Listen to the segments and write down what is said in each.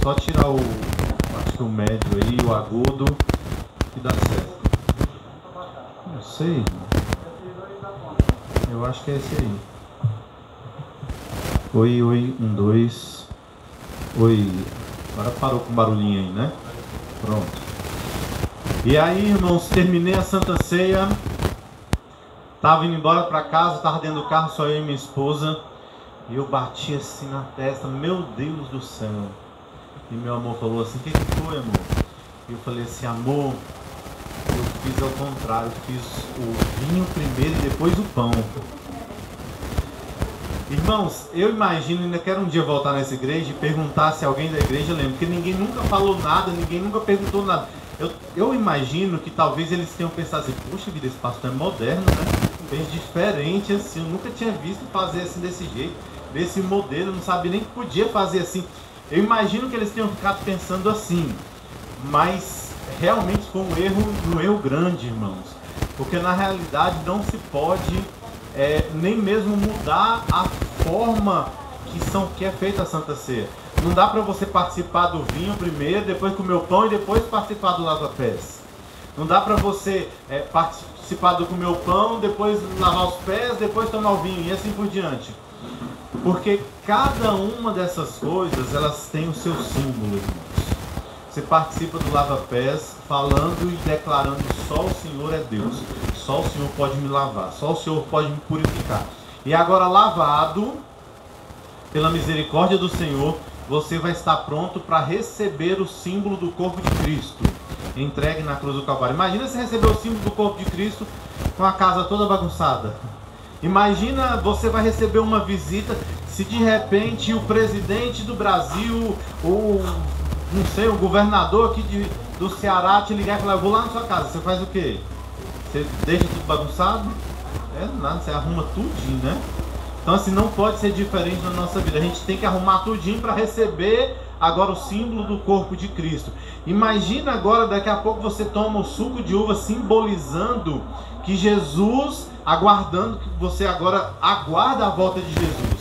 Só tirar acho que o médio aí, o agudo, que dá certo. Não sei. Eu acho que é esse aí. Oi, 1, 2. Oi. Agora parou com barulhinho aí, né? Pronto. E aí, irmãos, terminei a Santa Ceia. Tava indo embora para casa, tava dentro do carro, só eu e minha esposa. E eu bati assim na testa, meu Deus do céu. E meu amor falou assim, o que foi, amor? E eu falei assim, amor, eu fiz ao contrário, eu fiz o vinho primeiro e depois o pão. Irmãos, eu imagino, ainda quero um dia voltar nessa igreja e perguntar se alguém da igreja lembra, porque ninguém nunca falou nada, ninguém nunca perguntou nada. Eu imagino que talvez eles tenham pensado assim, poxa vida, esse pastor é moderno, né? Fez diferente assim, eu nunca tinha visto fazer assim desse jeito, desse modelo, eu não sabia nem que podia fazer assim. Eu imagino que eles tenham ficado pensando assim, mas realmente foi um erro grande, irmãos, porque na realidade não se pode nem mesmo mudar a forma que é feita a Santa Ceia. Não dá para você participar do vinho primeiro, depois comer o pão e depois participar do lava-pés. Não dá para você participar do comer o pão, depois lavar os pés, depois tomar o vinho e assim por diante. Porque cada uma dessas coisas, elas têm o seu símbolo, irmãos. Você participa do lava-pés falando e declarando: só o Senhor é Deus, só o Senhor pode me lavar, só o Senhor pode me purificar. E agora, lavado pela misericórdia do Senhor, você vai estar pronto para receber o símbolo do corpo de Cristo, entregue na cruz do Calvário. Imagina você receber o símbolo do corpo de Cristo com a casa toda bagunçada. Imagina, você vai receber uma visita, se de repente o presidente do Brasil, ou não sei, o governador aqui do Ceará te ligar e falar: eu vou lá na sua casa, você faz o quê? Você deixa tudo bagunçado? Nada, você arruma tudinho, né? Então assim, não pode ser diferente na nossa vida. A gente tem que arrumar tudinho para receber agora o símbolo do corpo de Cristo. Imagina agora, daqui a pouco você toma o suco de uva, simbolizando que Jesus, aguardando, que você agora aguarda a volta de Jesus.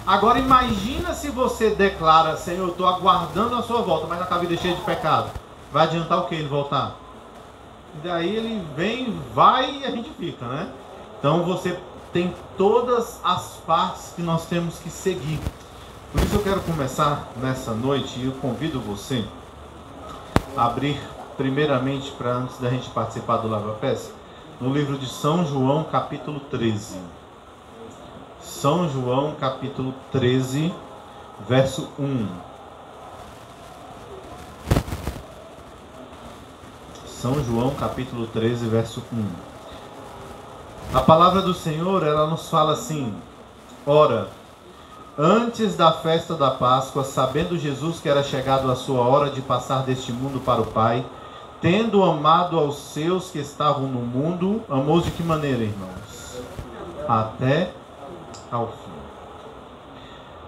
Agora imagina se você declara: Senhor, eu estou aguardando a sua volta, mas na tua vida é cheia de pecado. Vai adiantar o que ele voltar? E daí ele vem, vai e a gente fica, né? Então você tem todas as partes que nós temos que seguir. Por isso eu quero começar nessa noite, e eu convido você a abrir primeiramente, para antes da gente participar do lava-pés, no livro de São João, capítulo 13. São João, capítulo 13, verso 1. São João, capítulo 13, verso 1. A palavra do Senhor, ela nos fala assim: ora, antes da festa da Páscoa, sabendo Jesus que era chegado a sua hora de passar deste mundo para o Pai, tendo amado aos seus que estavam no mundo, amou de que maneira, irmãos? Até ao fim.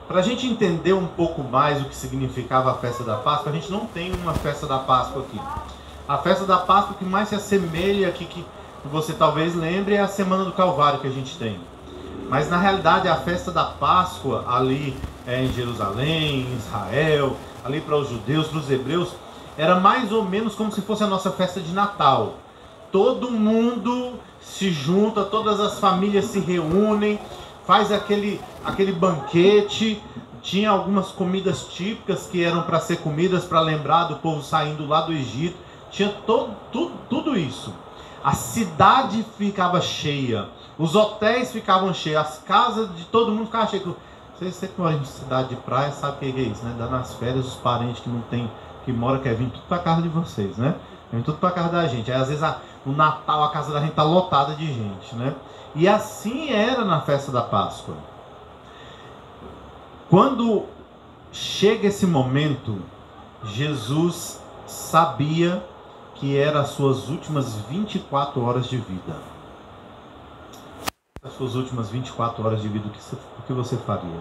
Para a gente entender um pouco mais o que significava a festa da Páscoa, a gente não tem uma festa da Páscoa aqui. A festa da Páscoa que mais se assemelha aqui, que você talvez lembre, é a Semana do Calvário que a gente tem. Mas na realidade a festa da Páscoa ali em Jerusalém, em Israel, ali para os judeus, para os hebreus, era mais ou menos como se fosse a nossa festa de Natal. Todo mundo se junta, todas as famílias se reúnem, faz aquele banquete. Tinha algumas comidas típicas que eram para ser comidas para lembrar do povo saindo lá do Egito. Tinha tudo isso. A cidade ficava cheia, os hotéis ficavam cheios, as casas de todo mundo ficavam cheias. Você que mora em cidade de praia sabe o que é isso, né? Dá nas férias, os parentes que não tem, que mora, quer vir tudo para casa de vocês, né? Vem tudo para casa da gente. Aí às vezes no Natal a casa da gente tá lotada de gente, né? E assim era na festa da Páscoa. Quando chega esse momento, Jesus sabia que eram as suas últimas 24 horas de vida. As suas últimas 24 horas de vida, o que você faria?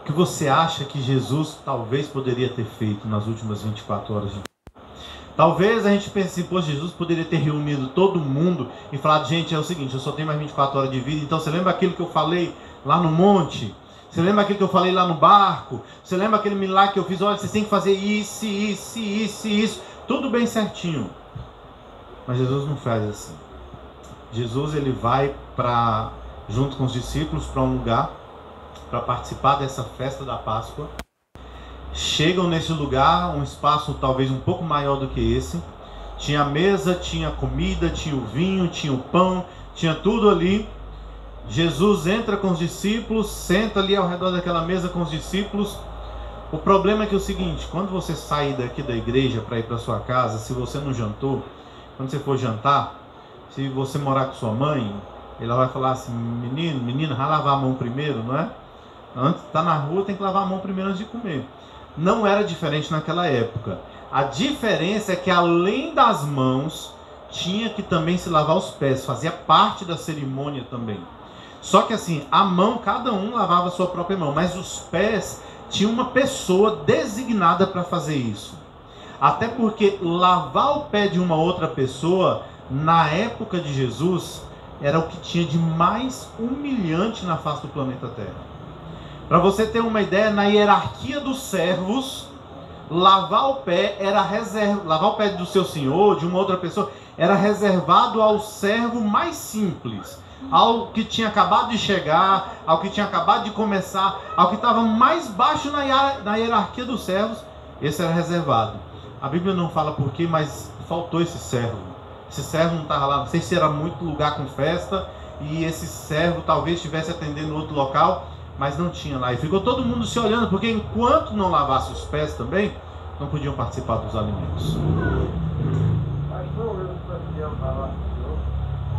O que você acha que Jesus talvez poderia ter feito nas últimas 24 horas de vida? Talvez a gente pense assim: pô, Jesus poderia ter reunido todo mundo e falado: gente, é o seguinte, eu só tenho mais 24 horas de vida, então você lembra aquilo que eu falei lá no monte? Você lembra aquilo que eu falei lá no barco? Você lembra aquele milagre que eu fiz? Olha, vocês têm que fazer isso, isso, isso, isso. Tudo bem certinho. Mas Jesus não faz assim. Jesus, ele vai junto com os discípulos para um lugar para participar dessa festa da Páscoa. Chegam nesse lugar, um espaço talvez um pouco maior do que esse. Tinha mesa, tinha comida, tinha o vinho, tinha o pão, tinha tudo ali. Jesus entra com os discípulos, senta ali ao redor daquela mesa com os discípulos. O problema é que é o seguinte: quando você sair daqui da igreja para ir para sua casa, se você não jantou, quando você for jantar, se você morar com sua mãe, ela vai falar assim: menina, vai lavar a mão primeiro, não é? Antes, tá na rua, tem que lavar a mão primeiro antes de comer. Não era diferente naquela época. A diferença é que além das mãos, tinha que também se lavar os pés, fazia parte da cerimônia também. Só que assim, a mão, cada um lavava a sua própria mão, mas os pés tinha uma pessoa designada para fazer isso. Até porque lavar o pé de uma outra pessoa, na época de Jesus, era o que tinha de mais humilhante na face do planeta Terra. Para você ter uma ideia, na hierarquia dos servos, lavar o pé era lavar o pé do seu senhor, de uma outra pessoa, era reservado ao servo mais simples, ao que tinha acabado de chegar, ao que tinha acabado de começar, ao que estava mais baixo na hierarquia dos servos. Esse era reservado. A Bíblia não fala por quê, mas faltou esse servo. Esse servo não estava lá, não sei se era muito lugar com festa, e esse servo talvez estivesse atendendo outro local, mas não tinha lá. E ficou todo mundo se olhando, porque enquanto não lavasse os pés também, não podiam participar dos alimentos.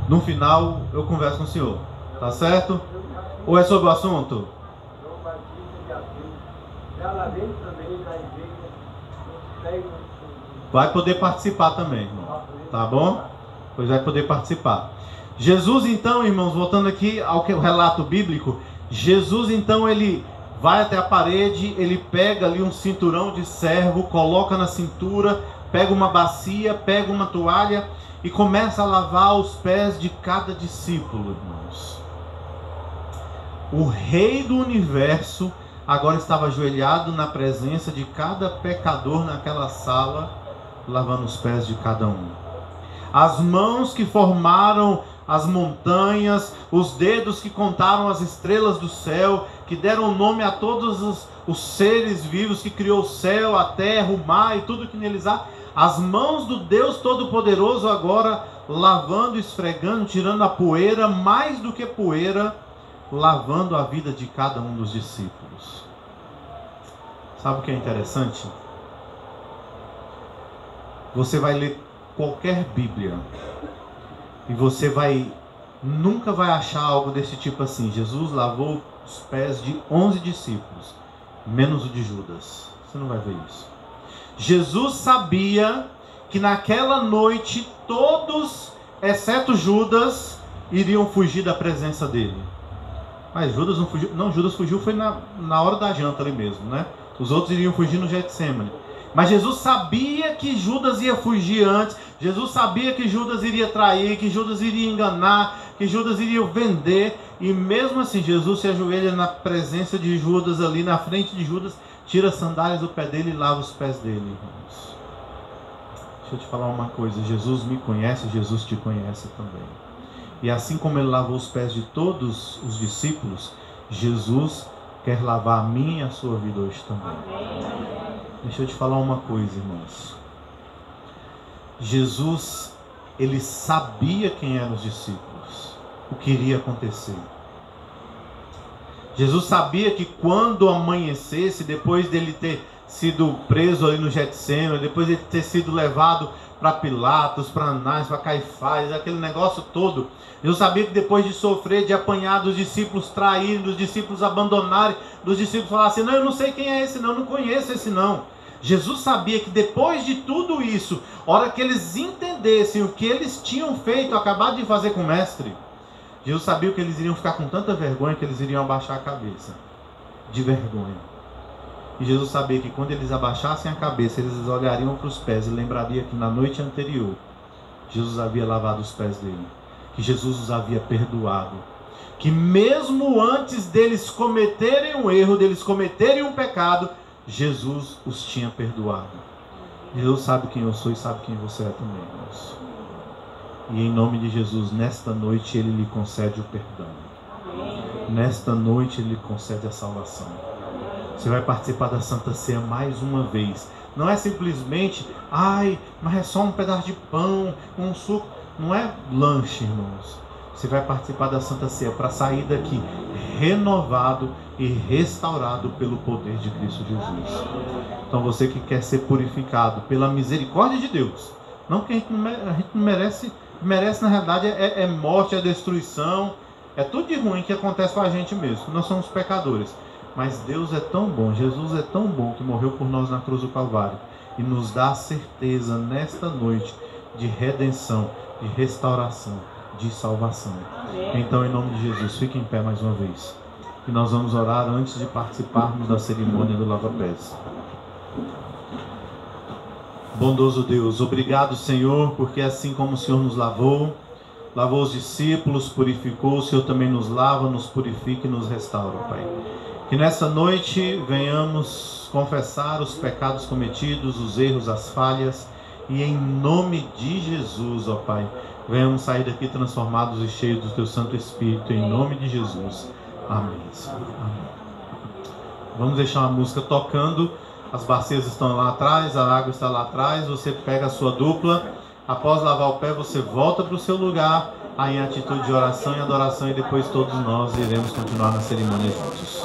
No final, eu converso com o senhor. Tá certo? Ou é sobre o assunto? Vai poder participar também, irmão. Tá bom? Pois vai poder participar. Jesus, então, irmãos, voltando aqui ao relato bíblico, Jesus, então, ele vai até a parede, ele pega ali um cinturão de servo, coloca na cintura, pega uma bacia, pega uma toalha e começa a lavar os pés de cada discípulo, irmãos. O Rei do Universo agora estava ajoelhado na presença de cada pecador naquela sala, lavando os pés de cada um. As mãos que formaram as montanhas, os dedos que contaram as estrelas do céu, que deram nome a todos os seres vivos, que criou o céu, a terra, o mar e tudo que neles há. As mãos do Deus Todo-Poderoso agora lavando, esfregando, tirando a poeira, mais do que poeira, lavando a vida de cada um dos discípulos. Sabe o que é interessante? Você vai ler qualquer Bíblia e você nunca vai achar algo desse tipo assim: Jesus lavou os pés de 11 discípulos, menos o de Judas. Você não vai ver isso. Jesus sabia que naquela noite todos, exceto Judas, iriam fugir da presença dele. Mas Judas não fugiu. Não, Judas fugiu foi na hora da janta ali mesmo, né? Os outros iriam fugir no Getsemane. Mas Jesus sabia que Judas ia fugir antes. Jesus sabia que Judas iria trair, que Judas iria enganar, que Judas iria vender. E mesmo assim, Jesus se ajoelha na presença de Judas ali, na frente de Judas, tira as sandálias do pé dele e lava os pés dele, irmãos. Deixa eu te falar uma coisa: Jesus me conhece, Jesus te conhece também. E assim como ele lavou os pés de todos os discípulos, Jesus quer lavar a minha e a sua vida hoje também. Deixa eu te falar uma coisa, irmãos. Jesus, ele sabia quem eram os discípulos, o que iria acontecer. Jesus sabia que quando amanhecesse, depois dele ter sido preso ali no Getsemane, depois de ter sido levado para Pilatos, para Anás, para Caifás, aquele negócio todo, Jesus sabia que depois de sofrer, de apanhar, dos discípulos traírem, dos discípulos abandonarem, dos discípulos falarem assim: não, eu não sei quem é esse não conheço esse não. Jesus sabia que depois de tudo isso, a hora que eles entendessem o que eles tinham feito, acabado de fazer com o mestre, Jesus sabia que eles iriam ficar com tanta vergonha que eles iriam abaixar a cabeça, de vergonha. E Jesus sabia que quando eles abaixassem a cabeça, eles olhariam para os pés e lembrariam que na noite anterior, Jesus havia lavado os pés dele, que Jesus os havia perdoado, que mesmo antes deles cometerem um erro, deles cometerem um pecado, Jesus os tinha perdoado. Deus sabe quem eu sou e sabe quem você é também, irmãos. E em nome de Jesus, nesta noite Ele lhe concede o perdão. Nesta noite Ele lhe concede a salvação. Você vai participar da Santa Ceia mais uma vez. Não é simplesmente, mas é só um pedaço de pão, um suco. Não é lanche, irmãos. Você vai participar da Santa Ceia para sair daqui renovado e restaurado pelo poder de Cristo Jesus. Então você que quer ser purificado pela misericórdia de Deus, não que a gente não merece na realidade é morte, é destruição, é tudo de ruim que acontece com a gente mesmo. Nós somos pecadores, mas Deus é tão bom, Jesus é tão bom que morreu por nós na cruz do Calvário e nos dá a certeza nesta noite de redenção, de restauração, de salvação. Então, em nome de Jesus, fique em pé mais uma vez. E nós vamos orar antes de participarmos da cerimônia do lava-pés. Bondoso Deus, obrigado, Senhor, porque assim como o Senhor nos lavou os discípulos, purificou, o Senhor também nos lava, nos purifica e nos restaura, Pai. Que nessa noite venhamos confessar os pecados cometidos, os erros, as falhas, e em nome de Jesus, ó Pai, venhamos sair daqui transformados e cheios do Teu Santo Espírito, em nome de Jesus. Amém, Senhor. Amém. Vamos deixar uma música tocando, as bacias estão lá atrás, a água está lá atrás, você pega a sua dupla, após lavar o pé você volta para o seu lugar, aí em atitude de oração e adoração, e depois todos nós iremos continuar na cerimônia juntos.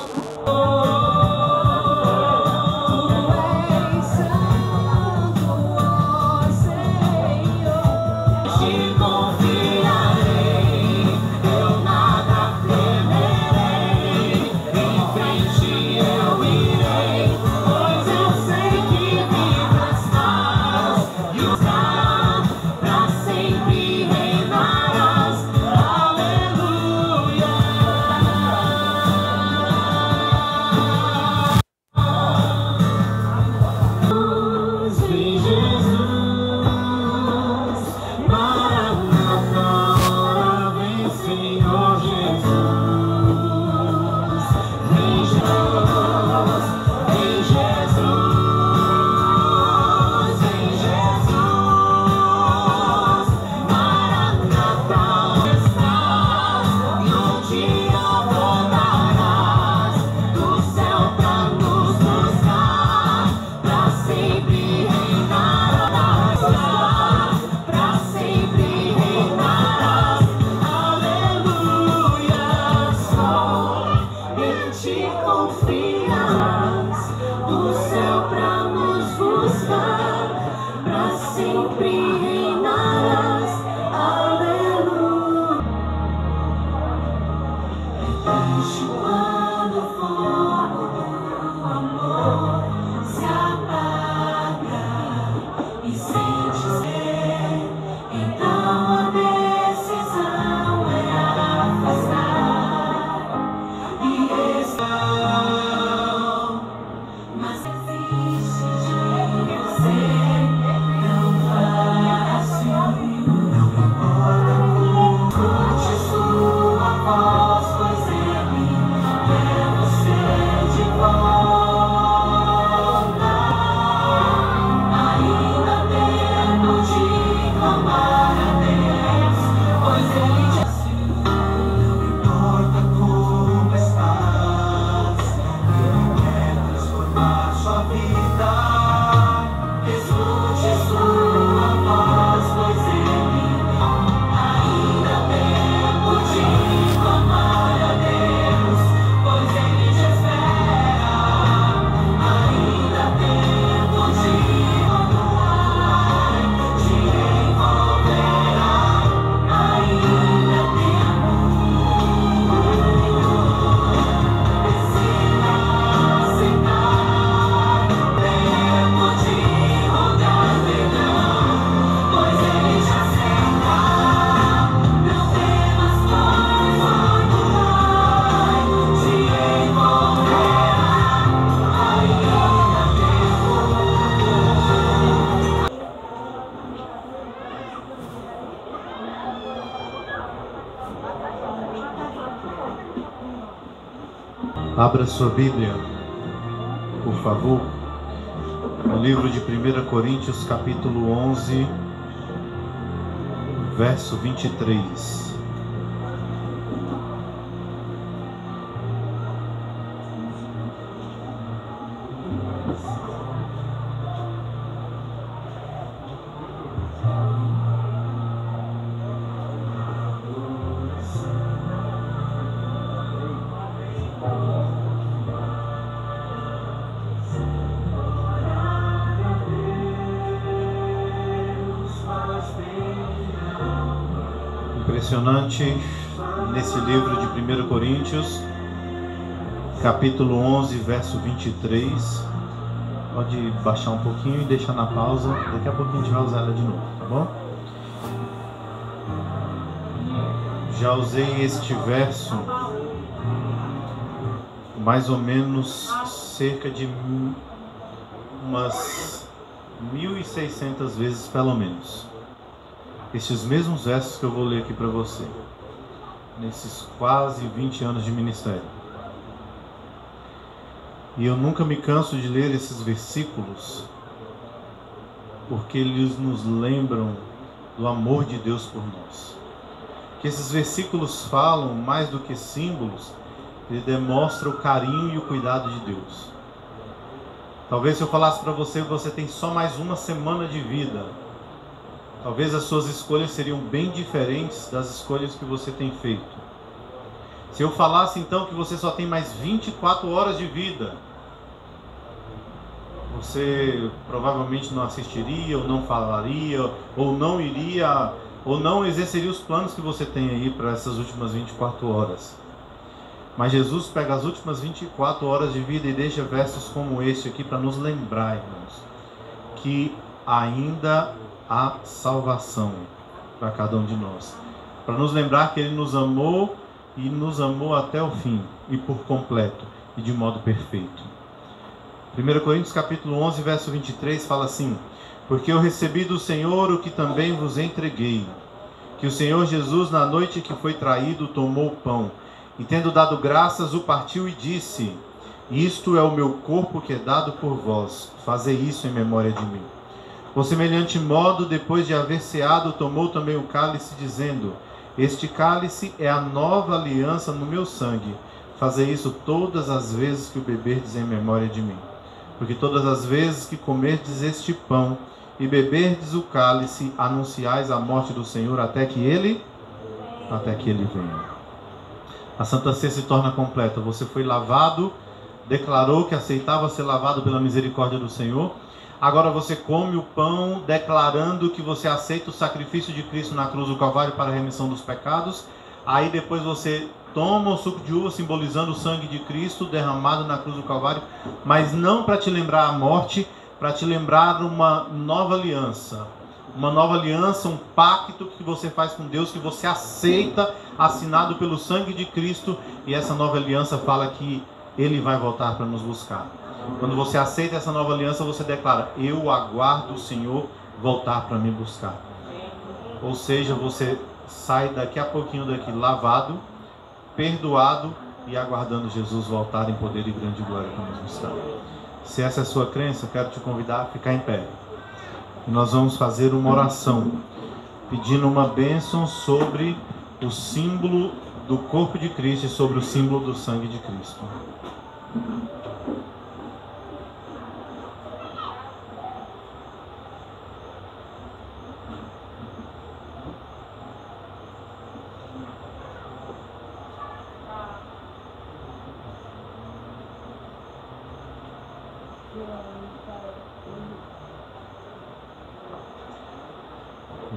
Abra sua Bíblia, por favor, no livro de 1 Coríntios, capítulo 11, verso 23. Impressionante nesse livro de 1 Coríntios, capítulo 11, verso 23. Pode baixar um pouquinho e deixar na pausa. Daqui a pouquinho a gente vai usar ela de novo, tá bom? Já usei este verso mais ou menos cerca de umas 1.600 vezes, pelo menos. Estes mesmos versos que eu vou ler aqui para você, nesses quase 20 anos de ministério. E eu nunca me canso de ler esses versículos, porque eles nos lembram do amor de Deus por nós. Que esses versículos falam, mais do que símbolos, ele demonstra o carinho e o cuidado de Deus. Talvez se eu falasse para você que você tem só mais uma semana de vida, talvez as suas escolhas seriam bem diferentes das escolhas que você tem feito. Se eu falasse então que você só tem mais 24 horas de vida, você provavelmente não assistiria, ou não falaria, ou não iria, ou não exerceria os planos que você tem aí para essas últimas 24 horas. Mas Jesus pega as últimas 24 horas de vida e deixa versos como este aqui para nos lembrar, irmãos, que ainda há salvação para cada um de nós, para nos lembrar que Ele nos amou e nos amou até o fim e por completo e de modo perfeito. 1 Coríntios capítulo 11, verso 23 fala assim: porque eu recebi do Senhor o que também vos entreguei, que o Senhor Jesus, na noite que foi traído, tomou o pão e, tendo dado graças, o partiu e disse: isto é o meu corpo que é dado por vós, fazei isso em memória de mim. Por semelhante modo, depois de haver ceado, tomou também o cálice, dizendo: este cálice é a nova aliança no meu sangue. Fazei isso todas as vezes que o beberdes em memória de mim. Porque todas as vezes que comerdes este pão e beberdes o cálice, anunciais a morte do Senhor até que Ele venha. A Santa Ceia se torna completa. Você foi lavado, declarou que aceitava ser lavado pela misericórdia do Senhor. Agora você come o pão declarando que você aceita o sacrifício de Cristo na cruz do Calvário para a remissão dos pecados. Aí depois você toma o suco de uva simbolizando o sangue de Cristo derramado na cruz do Calvário, mas não para te lembrar a morte, para te lembrar uma nova aliança. Uma nova aliança, um pacto que você faz com Deus, que você aceita, assinado pelo sangue de Cristo. E essa nova aliança fala que Ele vai voltar para nos buscar. Quando você aceita essa nova aliança, você declara: eu aguardo o Senhor voltar para me buscar. Ou seja, você sai daqui a pouquinho daqui lavado, perdoado e aguardando Jesus voltar em poder e grande glória para nos buscar. Se essa é a sua crença, eu quero te convidar a ficar em pé. E nós vamos fazer uma oração, pedindo uma bênção sobre o símbolo do corpo de Cristo e sobre o símbolo do sangue de Cristo.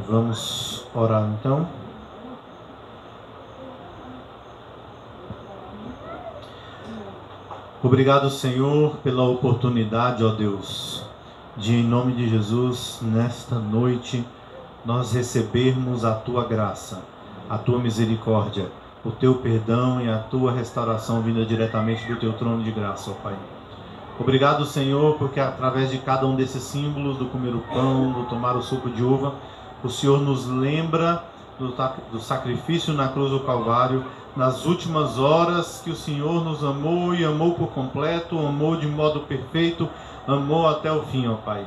Vamos orar então. Obrigado, Senhor, pela oportunidade, ó Deus, de, em nome de Jesus, nesta noite, nós recebermos a Tua graça, a Tua misericórdia, o Teu perdão e a Tua restauração vinda diretamente do Teu trono de graça, ó Pai. Obrigado, Senhor, porque através de cada um desses símbolos, do comer o pão, do tomar o suco de uva, o Senhor nos lembra do sacrifício na cruz do Calvário, nas últimas horas que o Senhor nos amou e amou por completo, amou de modo perfeito, amou até o fim, ó Pai.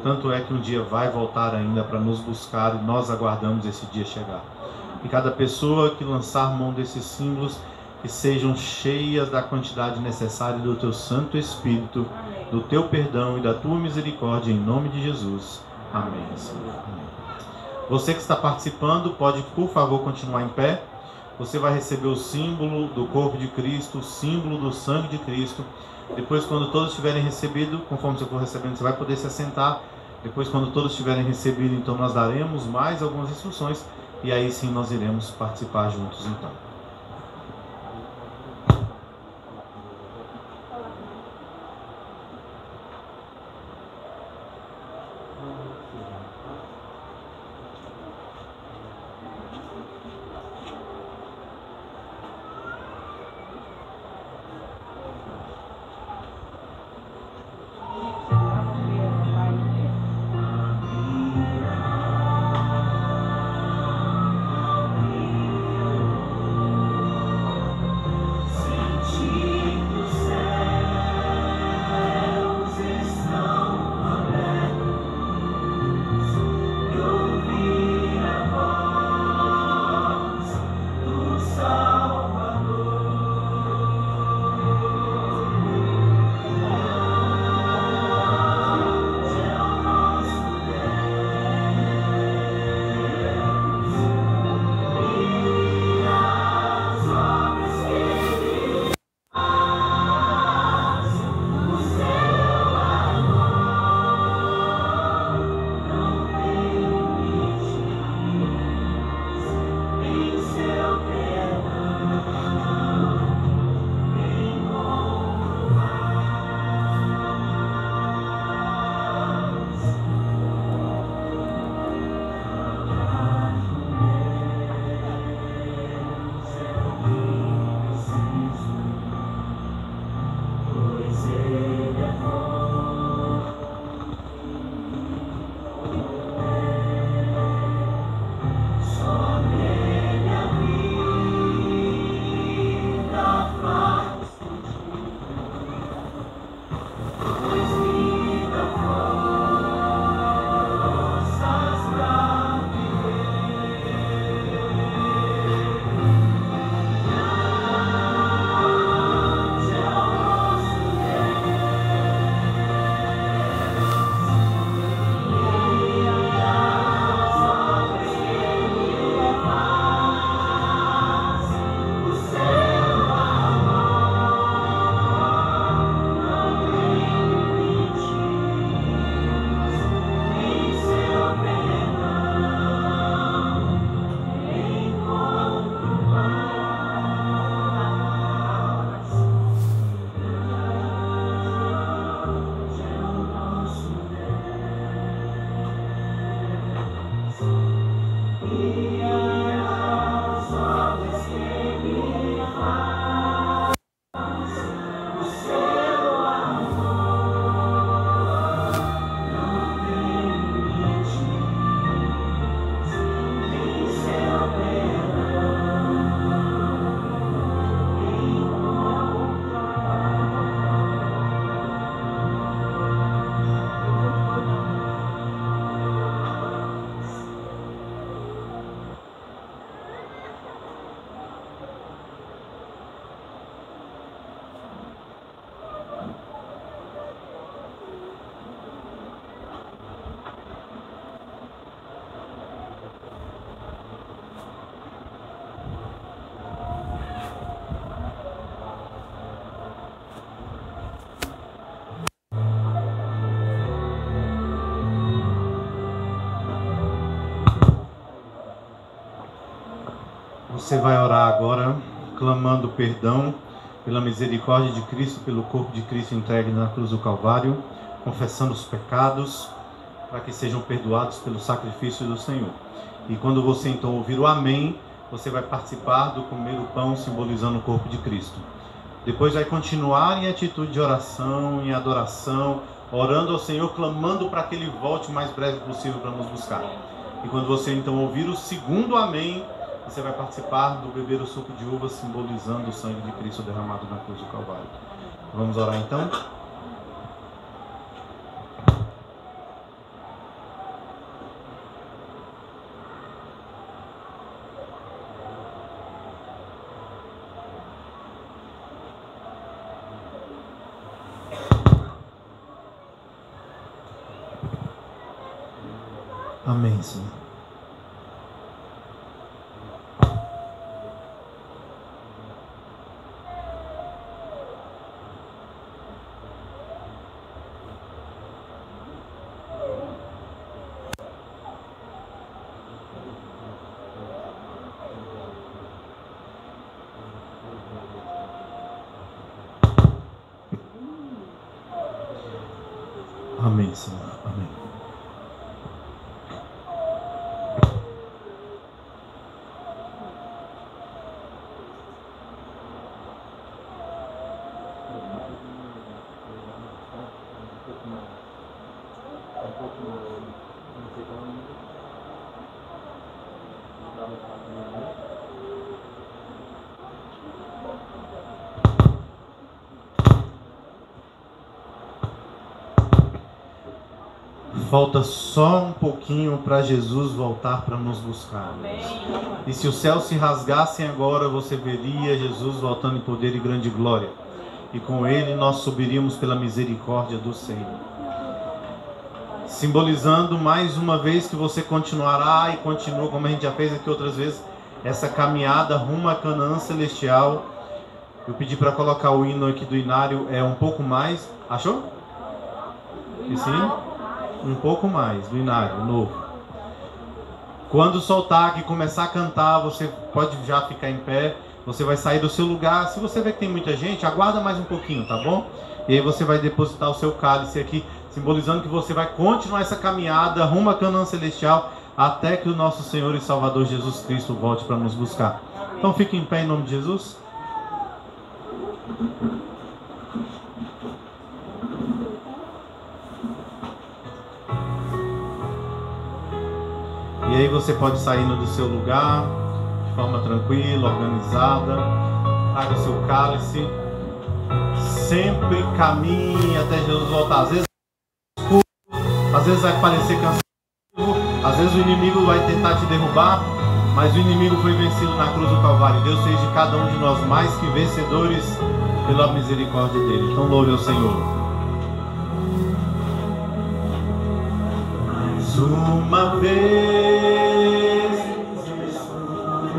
Tanto é que um dia vai voltar ainda para nos buscar e nós aguardamos esse dia chegar. E cada pessoa que lançar mão desses símbolos, que sejam cheias da quantidade necessária do Teu Santo Espírito, do Teu perdão e da Tua misericórdia, em nome de Jesus. Amém, Senhor. Amém. Você que está participando, pode, por favor, continuar em pé. Você vai receber o símbolo do corpo de Cristo, o símbolo do sangue de Cristo. Depois, quando todos tiverem recebido, conforme você for recebendo, você vai poder se assentar. Depois, quando todos tiverem recebido, então nós daremos mais algumas instruções. E aí sim nós iremos participar juntos, então. Você vai orar agora, clamando perdão pela misericórdia de Cristo, pelo corpo de Cristo entregue na cruz do Calvário, confessando os pecados, para que sejam perdoados pelo sacrifício do Senhor. E quando você então ouvir o amém, você vai participar do comer o pão, simbolizando o corpo de Cristo. Depois vai continuar em atitude de oração, em adoração, orando ao Senhor, clamando para que Ele volte o mais breve possível para nos buscar. E quando você então ouvir o segundo amém, você vai participar do beber o suco de uva, simbolizando o sangue de Cristo derramado na cruz do Calvário. Vamos orar então? Amém, Senhor. Amém, Senhor. Amém. Falta só um pouquinho para Jesus voltar para nos buscar. E se os céus se rasgassem agora, você veria Jesus voltando em poder e grande glória. E com ele nós subiríamos pela misericórdia do Senhor. Simbolizando mais uma vez que você continuará e continua, como a gente já fez aqui outras vezes, essa caminhada rumo à Canaã celestial. Eu pedi para colocar o hino aqui do Inário, é um pouco mais. Achou? Esse hino? Um pouco mais do Inário, novo. Quando soltar aqui, começar a cantar, você pode já ficar em pé. Você vai sair do seu lugar. Se você vê que tem muita gente, aguarda mais um pouquinho, tá bom? E aí você vai depositar o seu cálice aqui, simbolizando que você vai continuar essa caminhada rumo à Canaã celestial até que o nosso Senhor e Salvador Jesus Cristo volte para nos buscar. Então fique em pé em nome de Jesus. E aí você pode sair do seu lugar de forma tranquila, organizada. Traga o seu cálice. Sempre caminhe até Jesus voltar. Às vezes vai parecer cansativo, às vezes o inimigo vai tentar te derrubar, mas o inimigo foi vencido na cruz do Calvário. Deus fez de cada um de nós mais que vencedores pela misericórdia dele. Então louve ao Senhor. Mais uma vez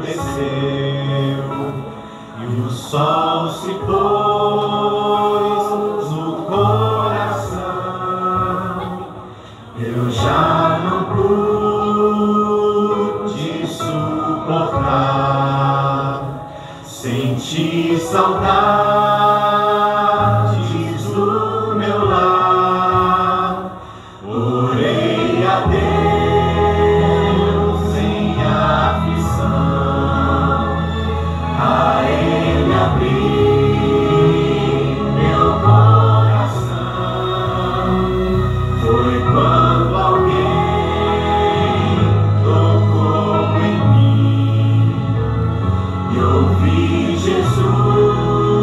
desceu e o sol se pôs no coração. Eu já não pude suportar, senti saudades do meu lar. Orei a Deus em aflição, a Ele abri meu coração. Foi quando alguém tocou em mim e ouvi Jesus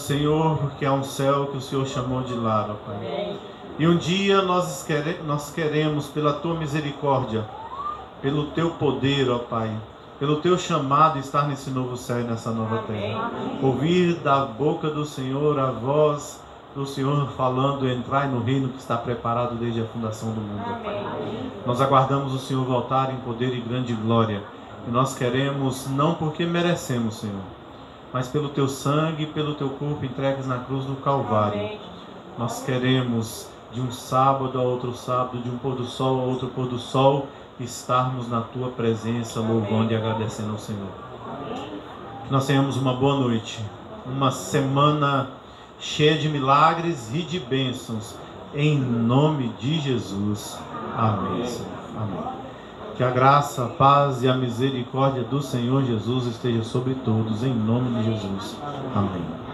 Senhor, porque há um céu que o Senhor chamou de lar, ó Pai. E um dia nós queremos, pela Tua misericórdia, pelo Teu poder, ó Pai, pelo Teu chamado, estar nesse novo céu e nessa nova terra. Ouvir da boca do Senhor a voz do Senhor falando: entrai no reino que está preparado desde a fundação do mundo, ó Pai. Nós aguardamos o Senhor voltar em poder e grande glória. E nós queremos, não porque merecemos, Senhor, mas pelo Teu sangue e pelo Teu corpo entregues na cruz do Calvário. Nós queremos, de um sábado a outro sábado, de um pôr do sol a outro pôr do sol, estarmos na Tua presença, louvando e agradecendo ao Senhor. Que nós tenhamos uma boa noite, uma semana cheia de milagres e de bênçãos, em nome de Jesus. Amém, Senhor. Amém. Que a graça, a paz e a misericórdia do Senhor Jesus esteja sobre todos, em nome de Jesus. Amém.